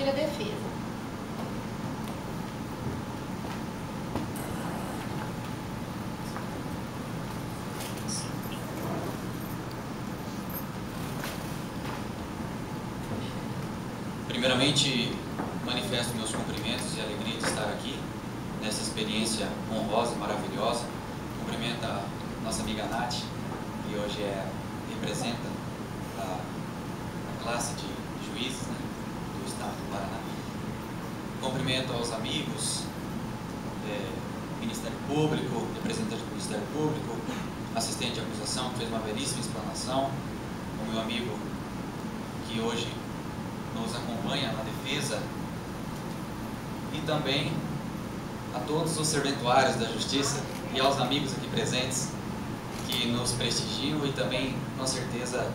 fazer a defesa. Primeiramente, manifesto meus cumprimentos e alegria de estar aqui nessa experiência honrosa e maravilhosa. Cumprimento a nossa amiga Nath, que hoje representa a classe de juízes, né, do estado do Paraná. Cumprimento aos amigos, Ministério Público, representante do Ministério Público, assistente de acusação, que fez uma belíssima explanação, o meu amigo que hoje nos acompanha na defesa, e também a todos os serventuários da Justiça e aos amigos aqui presentes que nos prestigiam e também, com certeza,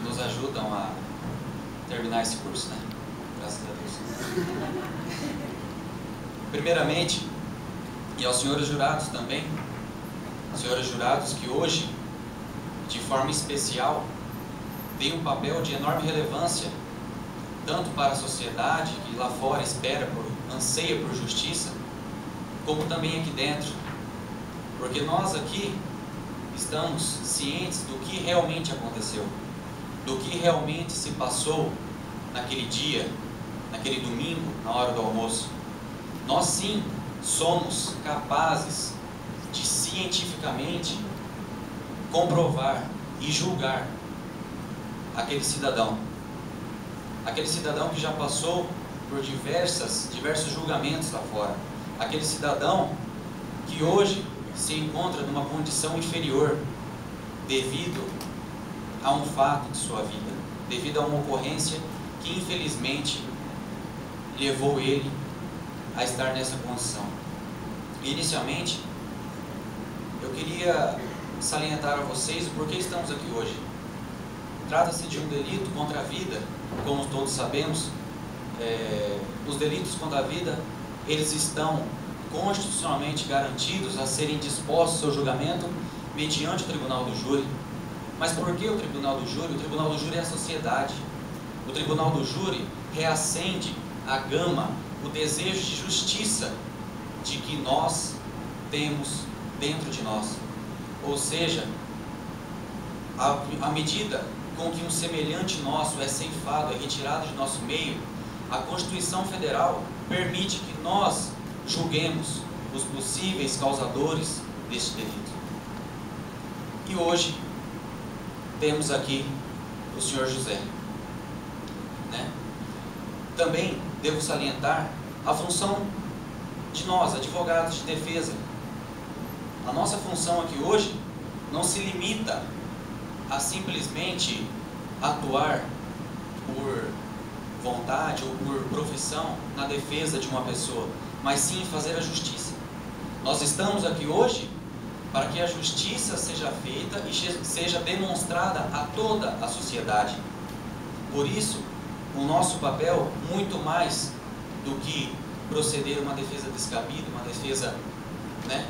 nos ajudam a terminar esse curso, né? Graças a Deus. Primeiramente, e aos senhores jurados também, senhores jurados que hoje, de forma especial, têm um papel de enorme relevância tanto para a sociedade que lá fora anseia por justiça, como também aqui dentro, porque nós aqui estamos cientes do que realmente aconteceu, do que realmente se passou naquele dia, naquele domingo, na hora do almoço. Nós sim somos capazes de cientificamente comprovar e julgar aquele cidadão que já passou por diversos julgamentos lá fora, aquele cidadão que hoje se encontra numa condição inferior devido a um fato de sua vida, devido a uma ocorrência que infelizmente levou ele a estar nessa condição. Inicialmente, eu queria salientar a vocês o porquê estamos aqui hoje. Trata-se de um delito contra a vida, como todos sabemos. Os delitos contra a vida, eles estão constitucionalmente garantidos a serem dispostos ao julgamento mediante o tribunal do júri. Mas por que o tribunal do júri? O tribunal do júri é a sociedade. O tribunal do júri reacende a gama, o desejo de justiça de que nós temos dentro de nós. Ou seja, à medida com que um semelhante nosso é ceifado, é retirado de nosso meio, a Constituição Federal permite que nós julguemos os possíveis causadores deste delito. E hoje temos aqui o senhor José, né? Também devo salientar a função de nós, advogados de defesa. A nossa função aqui hoje não se limita a simplesmente atuar por vontade ou por profissão na defesa de uma pessoa, mas sim fazer a justiça. Nós estamos aqui hoje para que a justiça seja feita e seja demonstrada a toda a sociedade. Por isso, o nosso papel, muito mais do que proceder uma defesa descabida, uma defesa, né?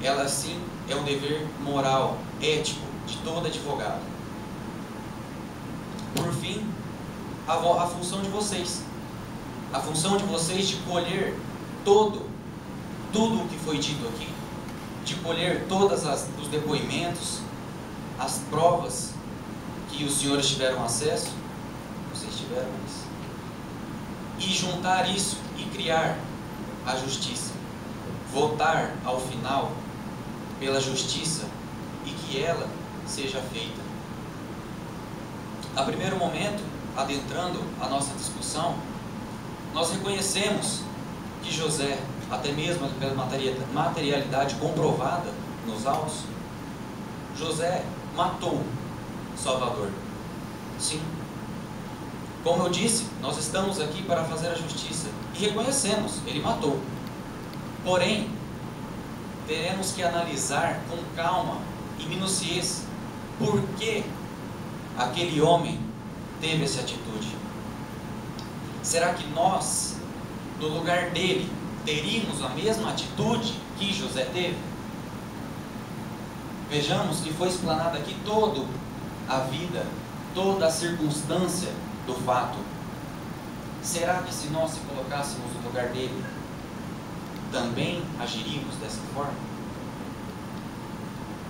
Ela sim é um dever moral, ético, de todo advogado. Por fim, a função de vocês. A função de vocês de colher tudo o que foi dito aqui, de colher todos os depoimentos, as provas que os senhores tiveram acesso, vocês tiveram isso, e juntar isso e criar a justiça. Votar ao final pela justiça e que ela seja feita. A primeiro momento, adentrando a nossa discussão, nós reconhecemos que José, até mesmo pela materialidade comprovada nos autos, José matou Salvador. Sim. Como eu disse, nós estamos aqui para fazer a justiça e reconhecemos, ele matou. Porém, teremos que analisar com calma e minuciez por que aquele homem teve essa atitude. Será que nós, no lugar dele, teríamos a mesma atitude que José teve? Vejamos que foi explanada aqui toda a vida, toda a circunstância do fato. será que se nós se colocássemos no lugar dele, também agiríamos dessa forma?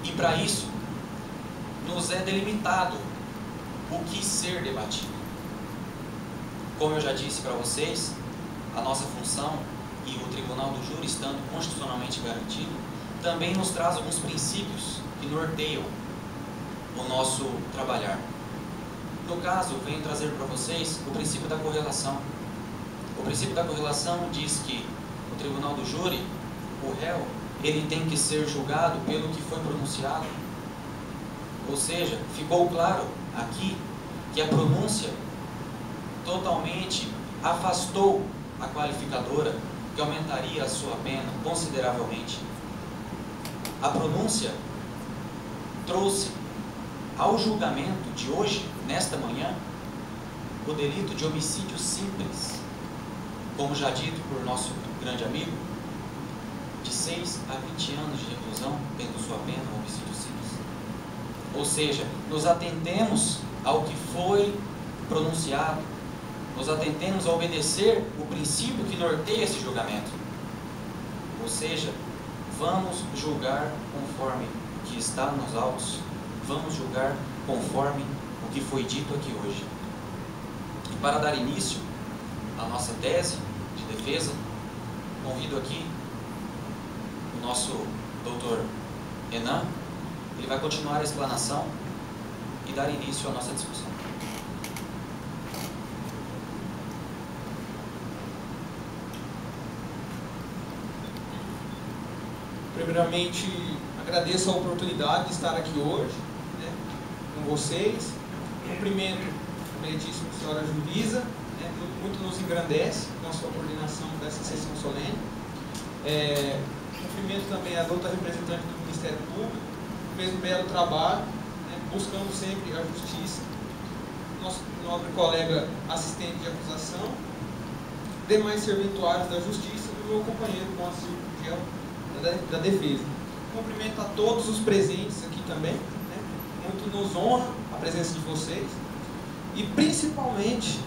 E para isso, nos é delimitado o que ser debatido. Como eu já disse para vocês, a nossa função e o tribunal do júri, estando constitucionalmente garantido, também nos traz alguns princípios que norteiam o nosso trabalhar. No caso, venho trazer para vocês o princípio da correlação. O princípio da correlação diz que o tribunal do júri, o réu, ele tem que ser julgado pelo que foi pronunciado. Ou seja, ficou claro aqui que a pronúncia totalmente afastou a qualificadora, que aumentaria a sua pena consideravelmente. A pronúncia trouxe ao julgamento de hoje, nesta manhã, o delito de homicídio simples, como já dito por nosso grande amigo, de 6 a 20 anos de reclusão, tendo sua pena o homicídio simples. Ou seja, nos atentemos ao que foi pronunciado, nos atentemos a obedecer o princípio que norteia esse julgamento. Ou seja, vamos julgar conforme o que está nos autos, vamos julgar conforme o que foi dito aqui hoje. E para dar início à nossa tese de defesa, convido aqui o nosso doutor Renan. Ele vai continuar a explanação e dar início à nossa discussão. Primeiramente, agradeço a oportunidade de estar aqui hoje, com vocês. Cumprimento a meritíssima senhora Julissa, muito nos engrandece com a sua coordenação dessa sessão solene. Cumprimento também a doutora representante do Ministério Público, que fez um belo trabalho, buscando sempre a justiça. Nosso nobre colega assistente de acusação, demais serventuários da justiça e o meu companheiro Moacir Gugel, da defesa. Cumprimento a todos os presentes aqui também, muito nos honra a presença de vocês, e principalmente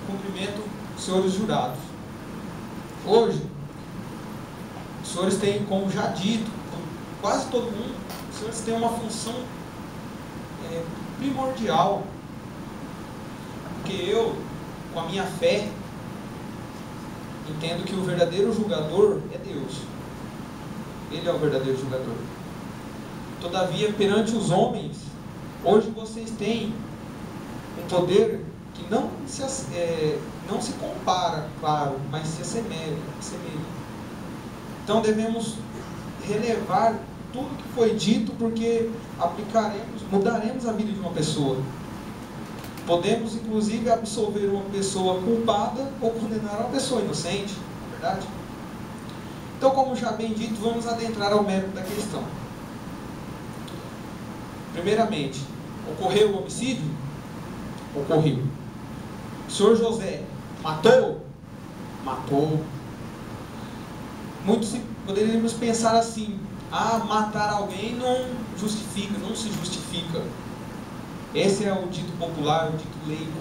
cumprimento os senhores jurados. Hoje, os senhores têm, como já dito, quase todo mundo, os senhores têm uma função primordial, porque eu, com a minha fé, entendo que o verdadeiro julgador é Deus. Ele é o verdadeiro julgador. Todavia, perante os homens, hoje vocês têm um poder que não se compara, claro, mas se assemelha. Então devemos relevar tudo que foi dito, porque mudaremos a vida de uma pessoa. Podemos, inclusive, absolver uma pessoa culpada ou condenar uma pessoa inocente, não é verdade? Então, como já bem dito, vamos adentrar ao mérito da questão. Primeiramente, ocorreu o homicídio? Ocorreu. O senhor José matou? Matou. Muitos poderíamos pensar assim: matar alguém não justifica, não se justifica. Esse é o dito popular, o dito leigo.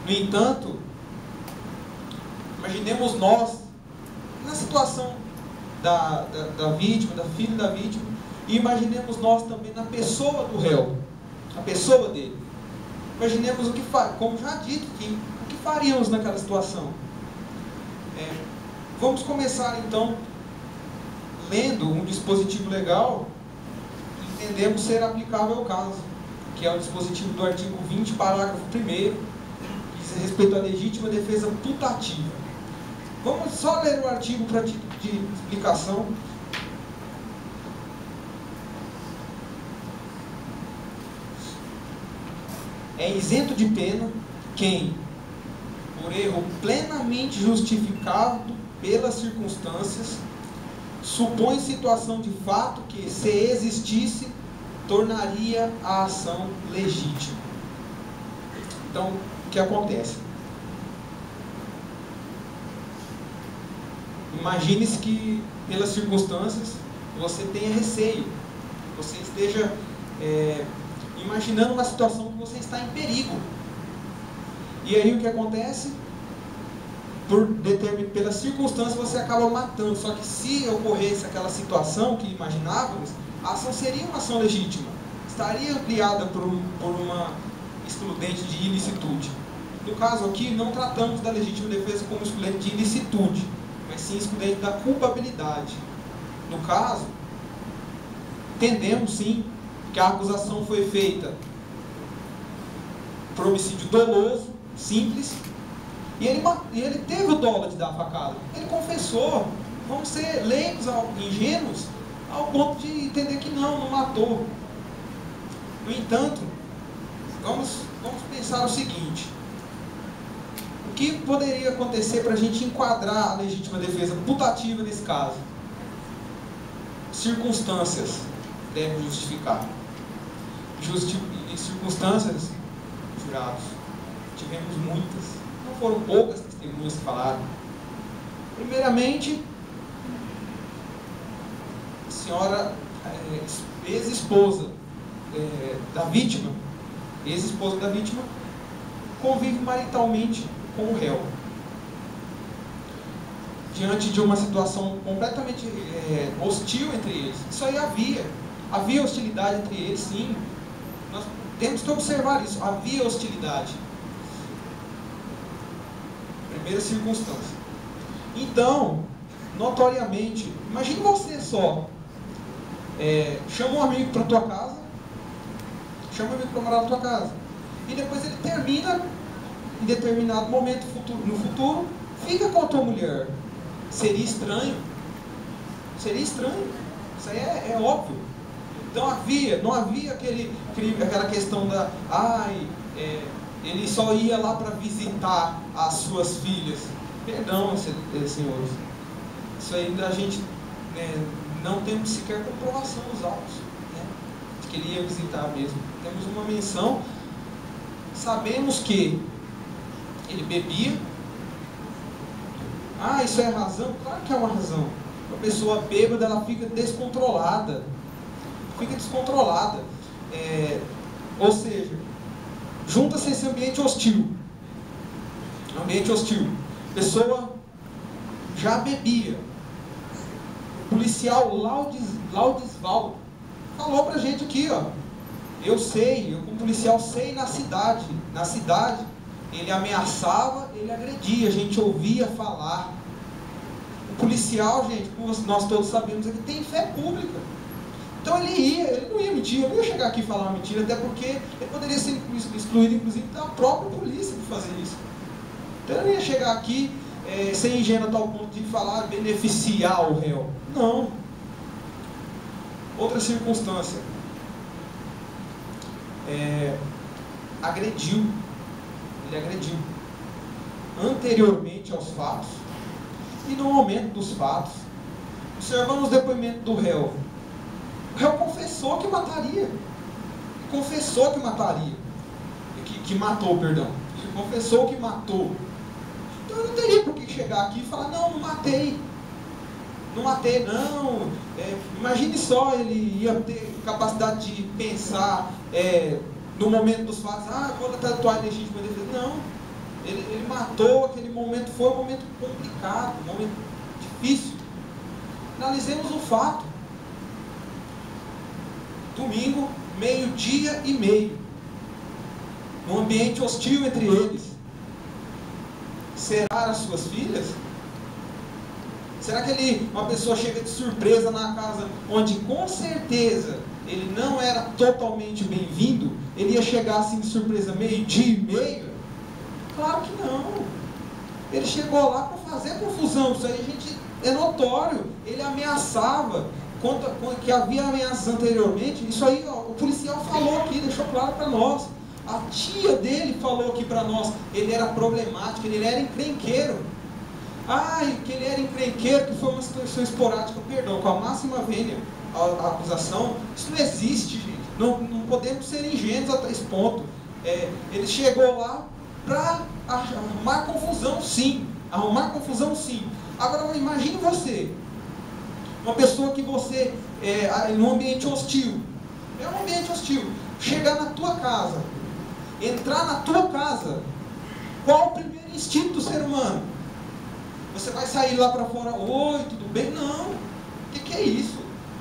No entanto, imaginemos nós, na situação da vítima, da filha da vítima, e imaginemos nós também na pessoa do réu, a pessoa dele. Imaginemos o que como já dito, o que faríamos naquela situação. Vamos começar então lendo um dispositivo legal que entendemos ser aplicável ao caso, que é o dispositivo do artigo 20, parágrafo 1º, que diz respeito à legítima defesa putativa. Vamos só ler o artigo para título de explicação. É isento de pena quem, por erro plenamente justificado pelas circunstâncias, supõe situação de fato que, se existisse, tornaria a ação legítima. Então, o que acontece? Imagine-se que, pelas circunstâncias, você tenha receio, você esteja imaginando uma situação que você está em perigo. E aí o que acontece? Pela circunstância você acaba matando. Só que se ocorresse aquela situação que imaginávamos, a ação seria uma ação legítima. Estaria ampliada por uma excludente de ilicitude. No caso aqui, não tratamos da legítima defesa como excludente de ilicitude, mas sim excludente da culpabilidade. No caso, entendemos sim que a acusação foi feita por homicídio doloso, simples, e ele teve o dolo de dar a facada. Ele confessou. Vamos ser leigos, ingênuos, ao ponto de entender que não matou. No entanto, vamos pensar o seguinte: o que poderia acontecer para a gente enquadrar a legítima defesa putativa nesse caso? Circunstâncias devem justificar. E circunstâncias, jurados, tivemos muitas. Não foram poucas testemunhas que falaram. Primeiramente, a senhora ex-esposa da vítima, convive maritalmente com o réu. Diante de uma situação completamente hostil entre eles. Isso aí havia hostilidade entre eles, sim. Nós temos que observar isso. Havia hostilidade. Primeira circunstância. Então, notoriamente, imagine você só, chama um amigo para tua casa, chama um amigo para morar na tua casa, e depois ele termina, em determinado momento no futuro, fica com a tua mulher. Seria estranho. Seria estranho. Isso aí é óbvio. Então não havia aquela questão da... ele só ia lá para visitar as suas filhas. Perdão, senhores. Isso aí a gente não temos sequer comprovação nos autos, né, de que ele ia visitar mesmo. Temos uma menção. Sabemos que ele bebia. Isso é razão? Claro que é uma razão. Uma pessoa bêbada, ela fica descontrolada. Ou seja, junta-se esse ambiente hostil. Pessoa já bebia. O policial Laudisvaldo falou pra gente aqui, ó. Eu como policial sei na cidade. Na cidade, ele ameaçava, ele agredia, a gente ouvia falar. O policial, gente, como nós todos sabemos, ele tem fé pública. Então ele não ia mentir, ele não ia chegar aqui e falar uma mentira, até porque ele poderia ser excluído, inclusive, da própria polícia por fazer isso. Então ele não ia chegar aqui ser ingênuo a tal ponto de falar, beneficiar o réu. Não. Outra circunstância. Agrediu. Ele agrediu. Anteriormente aos fatos e no momento dos fatos. Observamos o depoimento do réu. O réu confessou que mataria. Que matou, perdão. Ele confessou que matou. Então eu não teria por que chegar aqui e falar, não matei. Não matei, não. Imagine só, ele ia ter capacidade de pensar no momento dos fatos, quando está atuar em legítima defesa. Não. Ele matou, aquele momento foi um momento complicado, um momento difícil. Analisemos o fato. Domingo, 12:30, num ambiente hostil entre eles. Será as suas filhas? Será que uma pessoa chega de surpresa na casa, onde com certeza ele não era totalmente bem-vindo? Ele ia chegar assim de surpresa 12:30? Claro que não. Ele chegou lá para fazer confusão. Isso aí, gente, é notório. Ele ameaçava. Que havia ameaças anteriormente. Isso aí, o policial falou aqui, deixou claro para nós. A tia dele falou aqui para nós. Ele era problemático, ele era encrenqueiro. Que ele era encrenqueiro, que foi uma situação esporádica. Perdão, com a máxima vênia a acusação. Isso não existe, gente. Não podemos ser ingênuos até esse ponto. Ele chegou lá para arrumar confusão, sim. Agora, imagine você. Uma pessoa que você, num ambiente hostil. É um ambiente hostil. Chegar na tua casa. Entrar na tua casa. Qual o primeiro instinto do ser humano? Você vai sair lá para fora, oi, tudo bem? Não. O que é isso?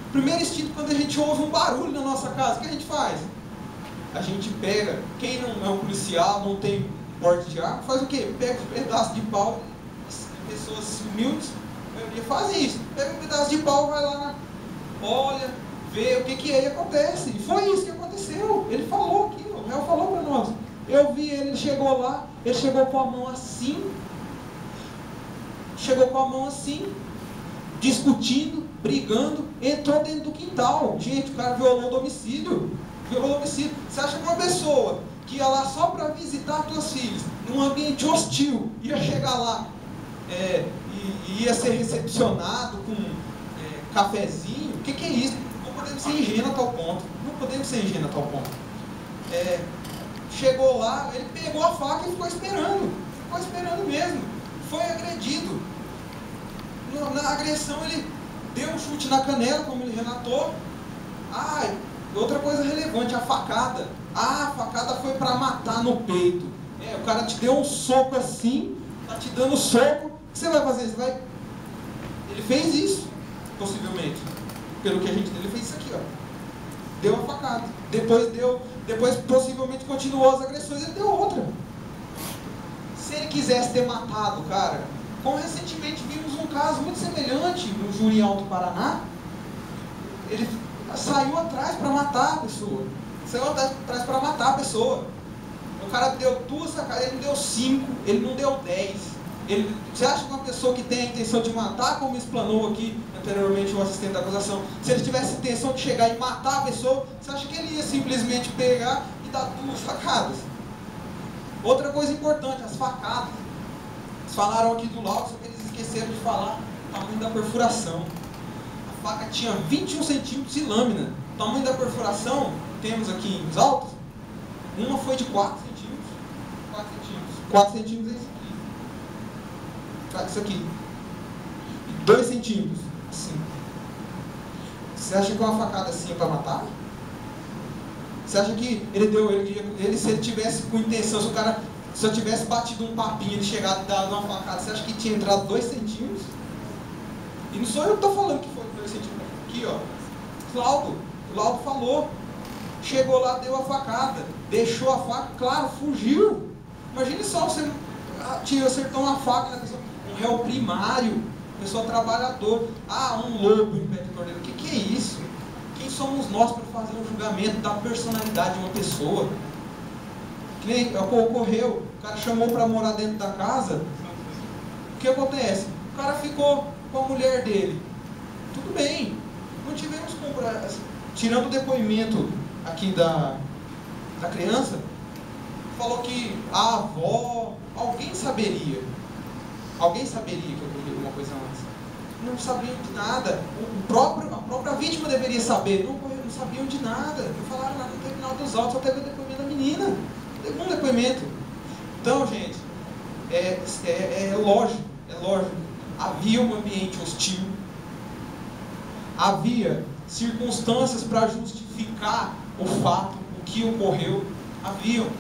O primeiro instinto, quando a gente ouve um barulho na nossa casa, o que a gente faz? A gente pega, quem não é um policial, não tem porte de arma, faz o quê? Pega um pedaço de pau, pessoas humildes, a maioria fazem isso. Pega um pedaço de pau, vai lá, olha, vê o que é e acontece. E foi isso que aconteceu. Ele falou aqui, o réu falou para nós. Eu vi ele chegou lá, ele chegou com a mão assim, discutindo, brigando, entrou dentro do quintal. Gente, o cara violou o domicílio. Você acha que uma pessoa que ia lá só para visitar seus filhos, num ambiente hostil, ia chegar lá e ia ser recepcionado com cafezinho? O que é isso? Não podemos ser ingênuos a tal ponto. Chegou lá, ele pegou a faca e ficou esperando mesmo. Foi agredido. Na agressão ele deu um chute na canela, como ele relatou. Outra coisa relevante, a facada. A facada foi para matar no peito. O cara te deu um soco assim, tá te dando soco. O que você vai fazer? Ele fez isso, possivelmente. Pelo que a gente deu, ele fez isso aqui, ó. Deu a facada. Depois possivelmente continuou as agressões, ele deu outra. Se ele quisesse ter matado o cara, como recentemente vimos um caso muito semelhante no Júri Alto Paraná, ele saiu atrás para matar a pessoa. O cara deu 2 sacadas, ele não deu 5, ele não deu 10. Você acha que uma pessoa que tem a intenção de matar, como explanou aqui anteriormente o assistente da acusação, se ele tivesse a intenção de chegar e matar a pessoa, você acha que ele ia simplesmente pegar e dar 2 facadas? Outra coisa importante, as facadas. Eles falaram aqui do laudo, só que eles esqueceram de falar o tamanho da perfuração. A faca tinha 21 centímetros de lâmina. O tamanho da perfuração, temos aqui nos autos, uma foi de 4 centímetros. 4 centímetros é isso aqui. Isso aqui. 2 centímetros. Assim. Você acha que uma facada assim é para matar? Você acha que se ele tivesse com intenção, se eu tivesse batido um papinho, ele chegado e dado uma facada, você acha que tinha entrado 2 centímetros? E não sou eu que estou falando que foi 2 centímetros. Aqui, ó. O laudo falou. Chegou lá, deu a facada. Deixou a faca, claro, fugiu. Imagine só, você acertou uma faca na pessoa. Um réu primário, pessoa trabalhador. Um lobo em pé de cordeiro. O que é isso? Quem somos nós para fazer um julgamento da personalidade de uma pessoa? Que nem ocorreu, o cara chamou para morar dentro da casa. O que acontece? O cara ficou com a mulher dele. Tudo bem, não tivemos como. Tirando o depoimento aqui da criança, falou que a avó, alguém saberia que ocorreu alguma coisa antes. Não sabiam de nada. A própria vítima deveria saber. Não sabiam de nada. Não falaram nada no terminal dos autos, só teve o depoimento da menina. Teve um depoimento. Então, gente, é lógico. Havia um ambiente hostil. Havia circunstâncias para justificar o fato, o que ocorreu. Havia. O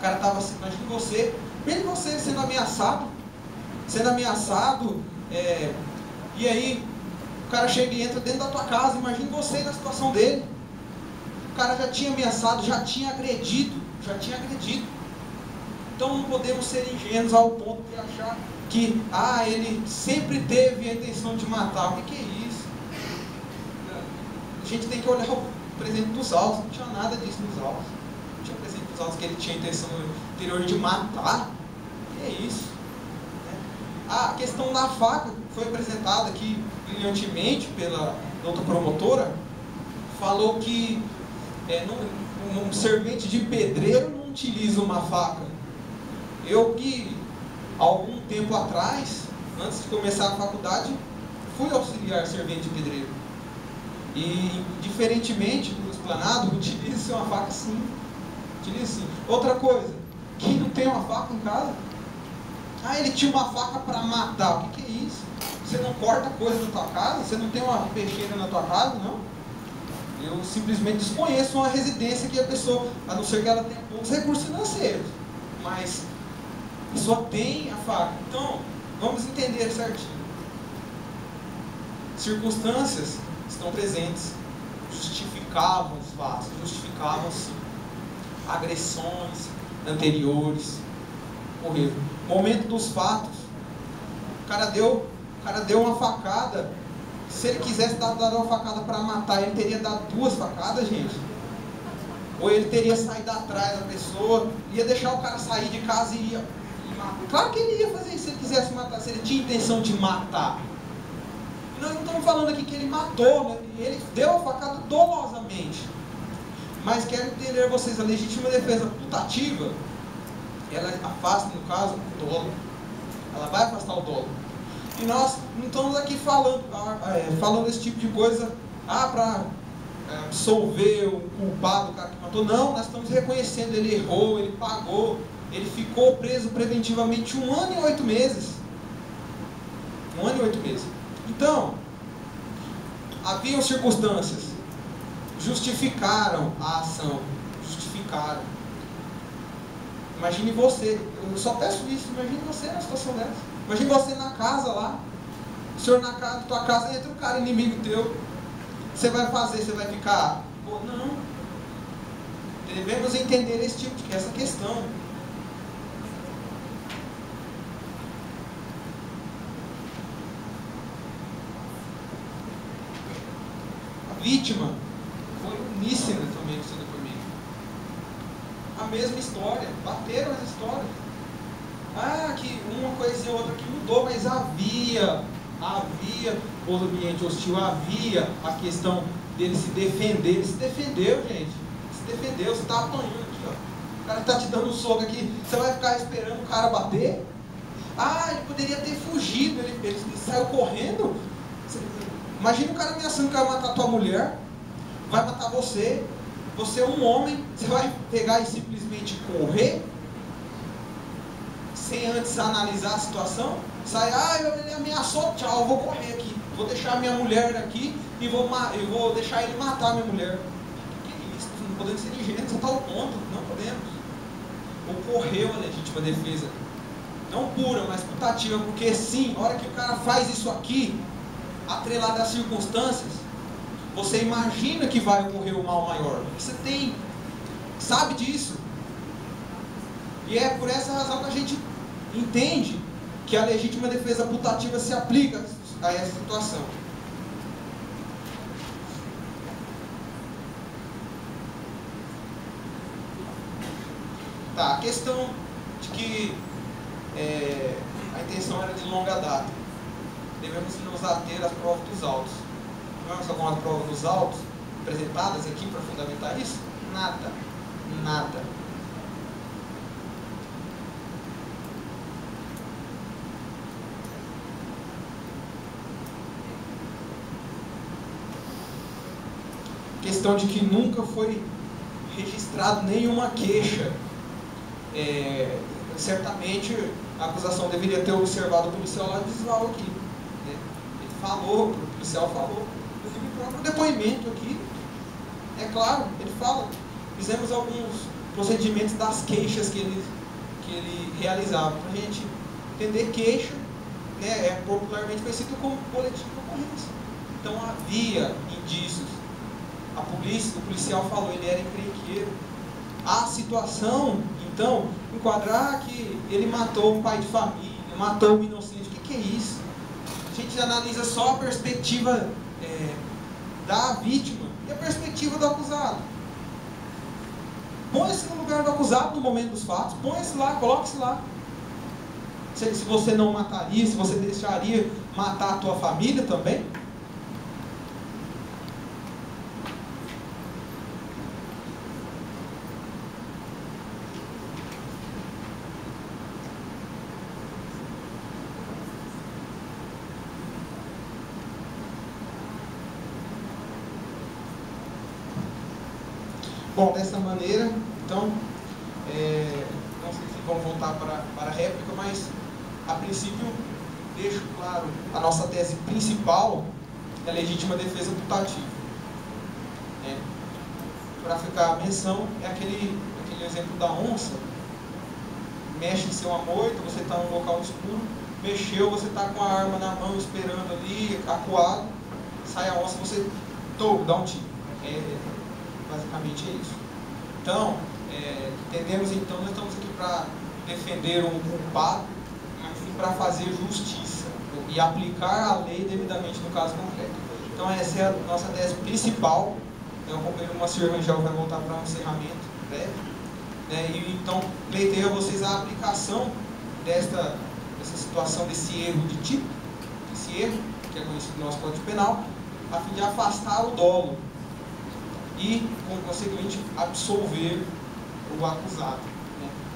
cara estava assim, imagine você, mesmo você sendo ameaçado, e aí o cara chega e entra dentro da tua casa. Imagine você na situação dele. O cara já tinha ameaçado, já tinha agredido. Então não podemos ser ingênuos ao ponto de achar que ele sempre teve a intenção de matar. O que é isso? A gente tem que olhar o presente dos autos. Não tinha nada disso nos autos. Não tinha presente dos autos que ele tinha a intenção anterior de matar. O que é isso? A questão da faca foi apresentada aqui brilhantemente pela outra promotora. Falou que um servente de pedreiro não utiliza uma faca. Eu que, algum tempo atrás, antes de começar a faculdade, fui auxiliar servente de pedreiro. E, diferentemente do esplanado, utiliza uma faca sim. Outra coisa, quem não tem uma faca em casa? Ele tinha uma faca para matar. O que é isso? Você não corta coisa na tua casa? Você não tem uma peixeira na tua casa? Não. Eu simplesmente desconheço uma residência que a pessoa, a não ser que ela tenha poucos recursos financeiros, mas e só tem a faca. Então, vamos entender certinho. Circunstâncias estão presentes, justificavam os fatos, justificavam-se agressões anteriores, ocorreram. Momento dos fatos, o cara deu uma facada. Se ele quisesse dar uma facada para matar, ele teria dado 2 facadas, gente. Ou ele teria saído atrás da pessoa, ia deixar o cara sair de casa e ia matar. Claro que ele ia fazer isso se ele quisesse matar, se ele tinha intenção de matar. Nós não estamos falando aqui que ele matou, né? Ele deu a facada dolosamente. Mas quero entender vocês, a legítima defesa putativa, ela afasta, no caso, o dolo. Ela vai afastar o dolo. E nós não estamos aqui falando esse tipo de coisa para absolver o culpado, o cara que matou. Não, nós estamos reconhecendo, ele errou, ele pagou, ele ficou preso preventivamente 1 ano e 8 meses. 1 ano e 8 meses. Então, haviam circunstâncias, justificaram a ação, justificaram. Imagine você, eu só peço isso, imagine você na situação dessa. Imagine você na casa lá, o senhor na casa, tua casa, entra um cara inimigo teu, você vai fazer, você vai ficar, pô, não. Devemos entender essa questão. A vítima foi uníssona também no seu depoimento. A mesma história, bateram as histórias. Que uma coisa e outra que mudou, mas havia o ambiente hostil, havia a questão dele se defender. Ele se defendeu, gente. Se defendeu, você está apanhando aqui, ó. O cara está te dando um soco aqui, você vai ficar esperando o cara bater? Ele poderia ter fugido, ele saiu correndo. Imagina o cara ameaçando que vai matar tua mulher, vai matar você. Você é um homem, você vai pegar e simplesmente correr? Sem antes analisar a situação? Sai, ele ameaçou, tchau, eu vou correr aqui. Vou deixar minha mulher aqui e vou deixar ele matar minha mulher. Que isso? Não podemos ser ingênuos a tal ponto. Não podemos. Ocorreu a legítima defesa. Não pura, mas putativa, porque sim, a hora que o cara faz isso aqui, atrelado às circunstâncias, você imagina que vai ocorrer o mal maior. Você sabe disso. E é por essa razão que a gente entende que a legítima defesa putativa se aplica a essa situação. A questão de que a intenção era de longa data. Devemos nos ater às provas dos autos. Tivemos algumas provas dos autos apresentadas aqui para fundamentar isso? Nada. Questão de que nunca foi registrado nenhuma queixa. Certamente a acusação deveria ter observado o policial lá de Isval aqui. Né? Ele falou, o policial falou, inclusive o próprio depoimento aqui, é claro, ele fala. Fizemos alguns procedimentos das queixas que ele realizava, para a gente entender queixa, né, é popularmente conhecido como boletim de ocorrência. Então havia indícios. O policial falou, ele era encrenqueiro. A situação, então, enquadrar que ele matou um pai de família, matou um inocente, o que é isso? A gente analisa só a perspectiva da vítima e a perspectiva do acusado. Põe-se no lugar do acusado no momento dos fatos, põe-se lá, coloque-se lá. Se você não mataria, se você deixaria matar a tua família também? Bom, dessa maneira, então, não sei se vamos voltar para a réplica, mas a princípio deixo claro a nossa tese principal é a legítima defesa putativa. Para ficar a menção, é aquele exemplo da onça. mexe em seu amor, então você está num local escuro, mexeu, você está com a arma na mão esperando ali, acuado, sai a onça, você dá um tiro. Basicamente é isso. Então, entendemos, então, nós estamos aqui para defender um culpado, mas sim para fazer justiça e aplicar a lei devidamente no caso concreto. Então essa é a nossa tese principal. O companheiro Moacir Rangel vai voltar para um encerramento breve. E então, pleiteio a vocês a aplicação dessa situação, desse erro de tipo, esse erro, que é conhecido no nosso Código Penal, a fim de afastar o dolo e, consequentemente, absolver o acusado.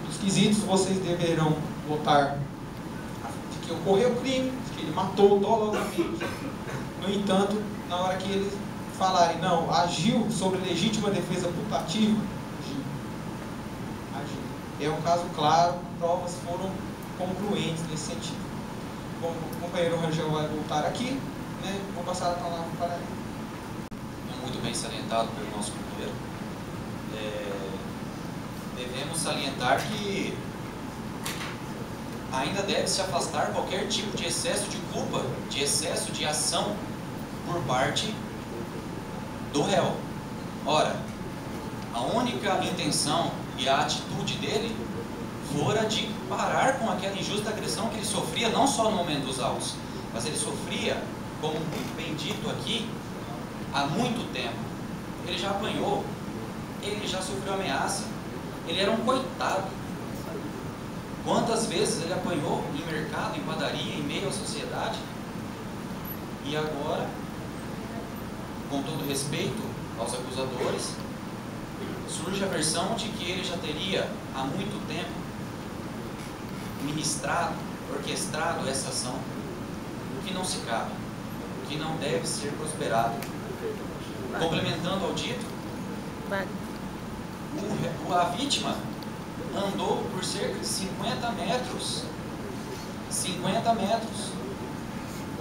Os quesitos vocês deverão votar de que ocorreu o crime, de que ele matou dolosamente. No entanto, na hora que eles falarem, não, agiu sobre legítima defesa putativa, agiu. É um caso claro, provas foram congruentes nesse sentido. Bom, o companheiro Rangel vai voltar aqui, vou passar a palavra para ele. Muito bem salientado pelo nosso companheiro. Devemos salientar que ainda deve se afastar qualquer tipo de excesso de culpa, de excesso de ação por parte do réu. Ora, a única intenção e a atitude dele fora de parar com aquela injusta agressão que ele sofria, não só no momento dos autos, mas ele sofria, como bem dito aqui, há muito tempo. Ele já apanhou, ele já sofreu ameaça, ele era um coitado. Quantas vezes ele apanhou em mercado, em padaria, em meio à sociedade? E agora, com todo respeito aos acusadores, surge a versão de que ele já teria há muito tempo ministrado, orquestrado essa ação, o que não se cabe, o que não deve ser prosperado. Complementando ao dito, a vítima andou por cerca de 50 metros. 50 metros.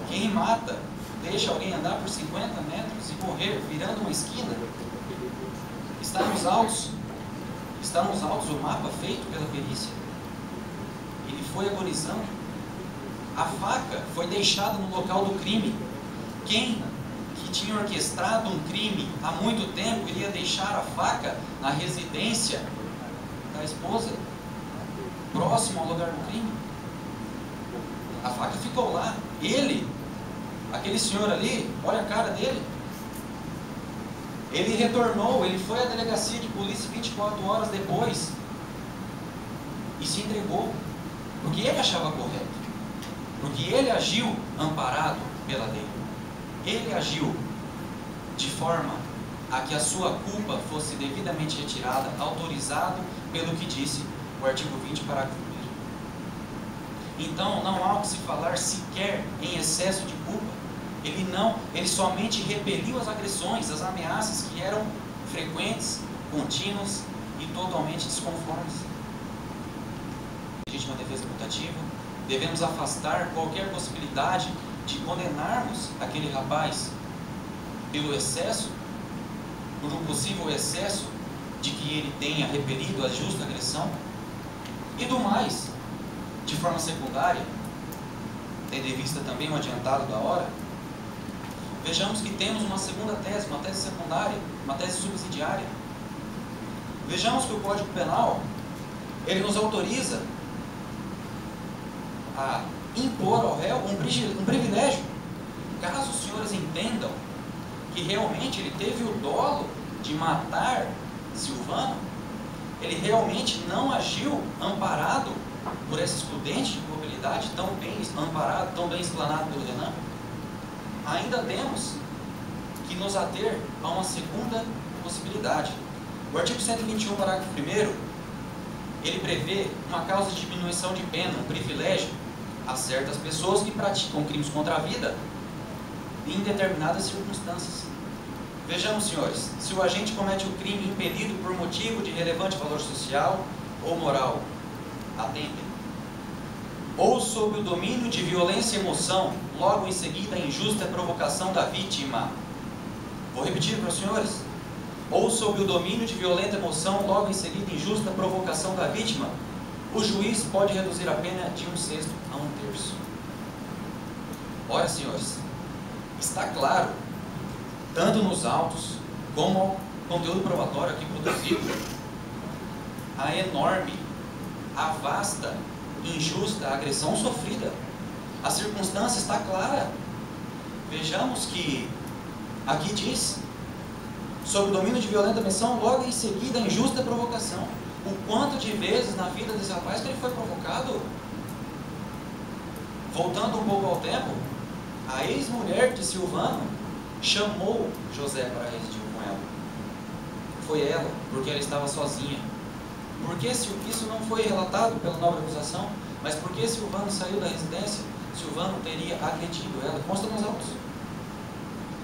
Quem mata, deixa alguém andar por 50 metros e morrer virando uma esquina? Está nos autos. Está nos autos o mapa feito pela perícia. Ele foi agonizando. A faca foi deixada no local do crime. Quem que tinha orquestrado um crime há muito tempo iria deixar a faca na residência da esposa, próximo ao lugar do crime? A faca ficou lá. Ele, aquele senhor ali, olha a cara dele. Ele retornou, ele foi à delegacia de polícia 24 horas depois e se entregou, porque ele achava correto, porque ele agiu amparado pela lei. Ele agiu de forma a que a sua culpa fosse devidamente retirada, autorizado pelo que disse o artigo 20, parágrafo 1º. Então, não há o que se falar sequer em excesso de culpa. Ele somente repeliu as agressões, as ameaças que eram frequentes, contínuas e totalmente desconformes. Legítima defesa putativa, devemos afastar qualquer possibilidade de condenarmos aquele rapaz pelo excesso, por um possível excesso de que ele tenha repelido a justa agressão, e do mais, de forma secundária, tendo em vista também o adiantado da hora, vejamos que temos uma segunda tese, uma tese secundária, uma tese subsidiária. Vejamos que o Código Penal, ele nos autoriza a impor ao réu um privilégio. Caso os senhores entendam que realmente ele teve o dolo de matar Silvano, ele realmente não agiu amparado por essa excludente de culpabilidade tão bem amparado, tão bem explanado pelo Renan, ainda temos que nos ater a uma segunda possibilidade. O artigo 121, parágrafo 1º, ele prevê uma causa de diminuição de pena, um privilégio a certas pessoas que praticam crimes contra a vida em determinadas circunstâncias. Vejamos, senhores, se o agente comete o crime impelido por motivo de relevante valor social ou moral, atentem, ou sob o domínio de violência e emoção, logo em seguida a injusta provocação da vítima. Vou repetir para os senhores. Ou sob o domínio de violenta emoção, logo em seguida injusta provocação da vítima. o juiz pode reduzir a pena de 1/6 a 1/3. Ora, senhores, está claro, tanto nos autos como ao conteúdo probatório aqui produzido, a enorme, a vasta, injusta agressão sofrida. A circunstância está clara. Vejamos que aqui diz sobre o domínio de violenta menção, logo em seguida a injusta provocação. O quanto de vezes na vida desse rapaz que ele foi provocado. Voltando um pouco ao tempo, a ex-mulher de Silvano chamou José para residir com ela. Foi ela, porque ela estava sozinha. Porque isso não foi relatado pela nova acusação, mas porque Silvano saiu da residência, Silvano teria agredido ela. Consta nos autos.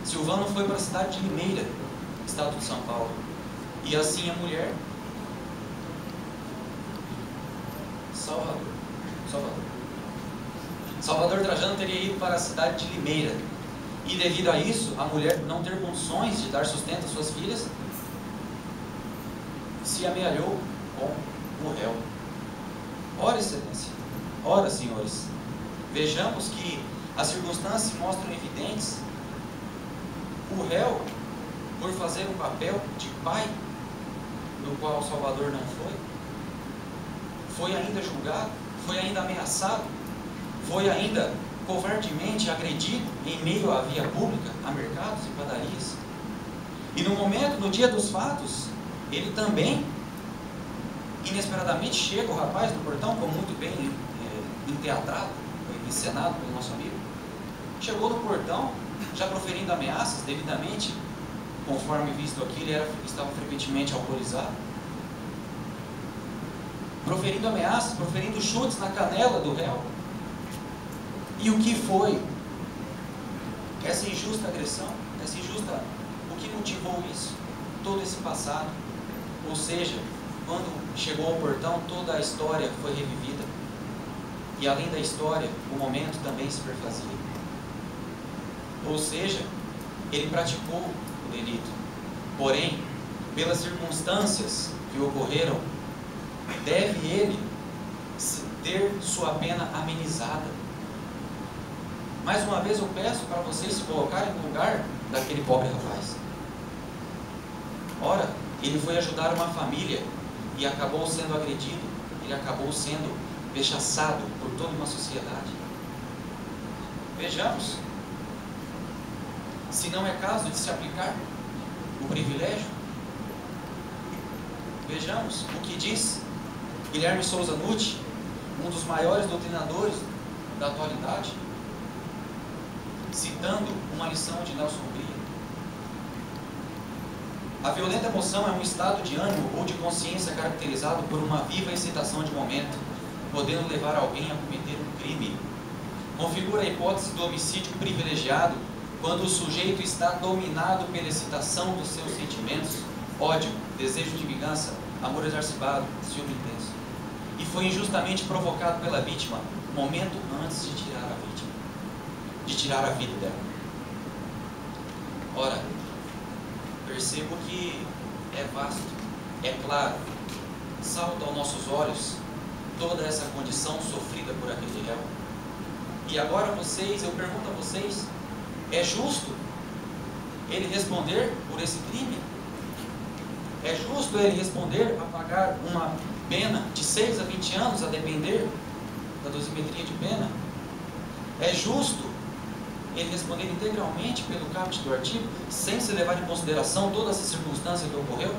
Silvano foi para a cidade de Limeira, estado de São Paulo. E assim a mulher, Salvador Trajano teria ido para a cidade de Limeira. E devido a isso, a mulher não ter condições de dar sustento às suas filhas, se amealhou com o réu. Ora, excelência, ora, senhores, vejamos que as circunstâncias mostram evidentes. O réu, por fazer um papel de pai, no qual Salvador não foi ainda julgado, foi ainda ameaçado, foi ainda covardemente agredido em meio à via pública, a mercados e padarias. E no momento, no dia dos fatos, ele também, inesperadamente, chega o rapaz do portão, como muito bem enteatrado, encenado pelo nosso amigo, chegou no portão, já proferindo ameaças, devidamente, conforme visto aqui, ele estava frequentemente alcoolizado, proferindo ameaças, proferindo chutes na canela do réu. E o que foi essa injusta agressão, o que motivou isso? Todo esse passado, ou seja, quando chegou ao portão, toda a história foi revivida, e além da história, o momento também se perfazia. Ou seja, ele praticou o delito, porém, pelas circunstâncias que ocorreram, deve ele ter sua pena amenizada. Mais uma vez eu peço para vocês se colocarem no lugar daquele pobre rapaz. Ora, ele foi ajudar uma família e acabou sendo agredido, ele acabou sendo rechaçado por toda uma sociedade. Vejamos se não é caso de se aplicar o privilégio. Vejamos o que diz Guilherme Souza Nutti, um dos maiores doutrinadores da atualidade, citando uma lição de Nelson Bria. A violenta emoção é um estado de ânimo ou de consciência caracterizado por uma viva excitação de momento, podendo levar alguém a cometer um crime. Configura a hipótese do homicídio privilegiado quando o sujeito está dominado pela excitação dos seus sentimentos, ódio, desejo de vingança, amor exacerbado, ciúme intenso, e foi injustamente provocado pela vítima, momento antes de tirar a vida dela. Ora, percebo que é vasto, é claro, salta aos nossos olhos toda essa condição sofrida por aquele réu. E agora eu pergunto a vocês, é justo ele responder por esse crime? É justo ele responder a pagar uma pena de 6 a 20 anos, a depender da dosimetria de pena? É justo ele responder integralmente pelo caput do artigo, sem se levar em consideração toda essa circunstância que ocorreu?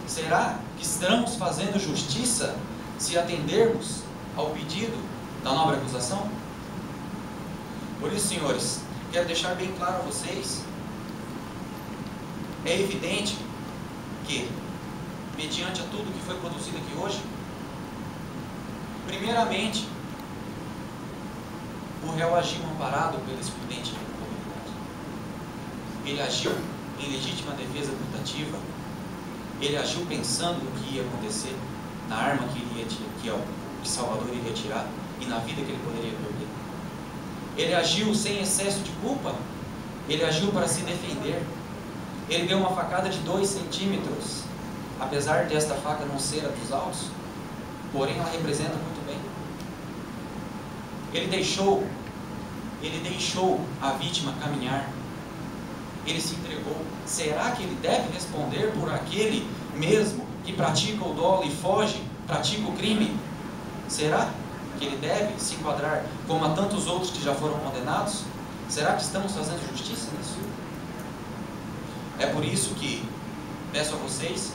Será que estamos fazendo justiça se atendermos ao pedido da nobre acusação? Por isso, senhores, quero deixar bem claro a vocês, é evidente que, mediante a tudo que foi produzido aqui hoje, primeiramente, o réu agiu amparado pela excludente culpabilidade. Ele agiu em legítima defesa putativa. Ele agiu pensando no que ia acontecer, na arma que Salvador iria tirar e na vida que ele poderia perder. Ele agiu sem excesso de culpa. Ele agiu para se defender. Ele deu uma facada de 2 centímetros, apesar desta faca não ser a dos autos. porém ela representa muito bem. Ele deixou a vítima caminhar. Ele se entregou. Será que ele deve responder por aquele mesmo que pratica o dolo e foge, pratica o crime? Será que ele deve se enquadrar como a tantos outros que já foram condenados? Será que estamos fazendo justiça nisso? É por isso que peço a vocês,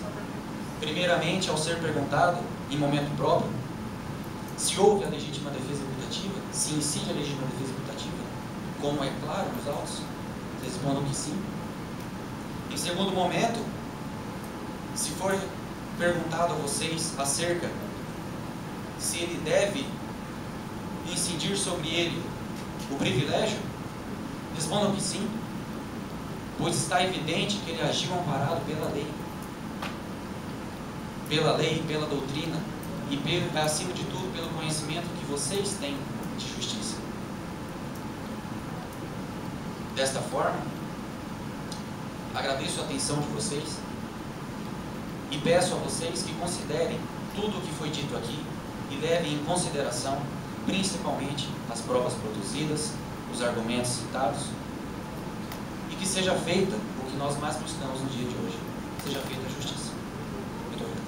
primeiramente, ao ser perguntado em momento próprio, se houve a legítima defesa imputativa, se incide a legítima defesa imputativa, como é claro nos autos, respondam que sim. Em segundo momento, se for perguntado a vocês acerca se ele deve incidir sobre ele o privilégio, respondam que sim, pois está evidente que ele agiu amparado pela lei, pela doutrina e acima de tudo pelo conhecimento que vocês têm de justiça. Desta forma, agradeço a atenção de vocês e peço a vocês que considerem tudo o que foi dito aqui e levem em consideração principalmente as provas produzidas, os argumentos citados, e que seja feita o que nós mais buscamos no dia de hoje, seja feita a justiça. Muito obrigado.